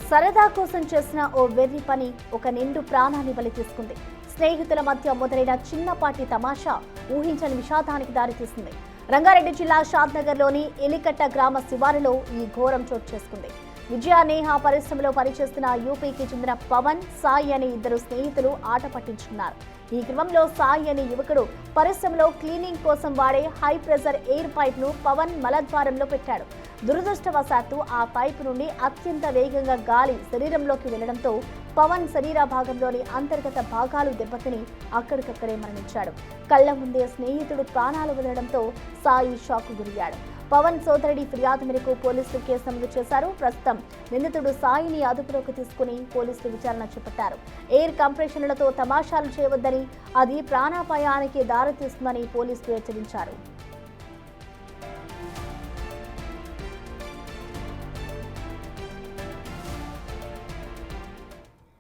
సరదా కోసం చేసిన ఓ వెర్రి పని ఒక నిండు ప్రాణాన్ని బలి తీసుకుంది. స్నేహితుల మధ్య మొదలైన చిన్నపాటి తమాషా ఊహించని విషాదానికి దారితీసింది. రంగారెడ్డి జిల్లా షాద్నగర్లోని ఎలికట్ట గ్రామ శివారులో ఈ ఘోరం చోటు చేసుకుంది. విజయ నేహ పరిశ్రమలో పనిచేస్తున్న యూపీకి చెందిన పవన్, సాయి అనే ఇద్దరు స్నేహితులు ఆట పట్టించుకున్నారు. ఈ క్రమంలో సాయి అనే యువకుడు పరిశ్రమలో క్లీనింగ్ కోసం వాడే హై ప్రెషర్ ఎయిర్ పైప్ ను పవన్ మలద్వారంలో పెట్టాడు. దురదృష్టవశాత్తు ఆ పైప్ నుండి అత్యంత వేగంగా గాలి శరీరంలోకి వెళ్లడంతో పవన్ శరీర భాగంలోని అంతర్గత భాగాలు దెబ్బతిని అక్కడికక్కడే మరణించాడు. కళ్ల ముందే స్నేహితుడు ప్రాణాలు వదలడంతో సాయి షాక్ గురయ్యాడు. పవన్ సోదరుడి ఫిర్యాదు మేరకు పోలీసులు కేసు నమోదు చేశారు. ప్రస్తుతం నిందితుడు సాయిని అదుపులోకి తీసుకుని పోలీసులు విచారణ చేపట్టారు. ఎయిర్ కంప్రెషన్లతో తమాషాలు చేయవద్దని, అది ప్రాణాపాయానికి దారితీస్తుందని పోలీసులు హెచ్చరించారు.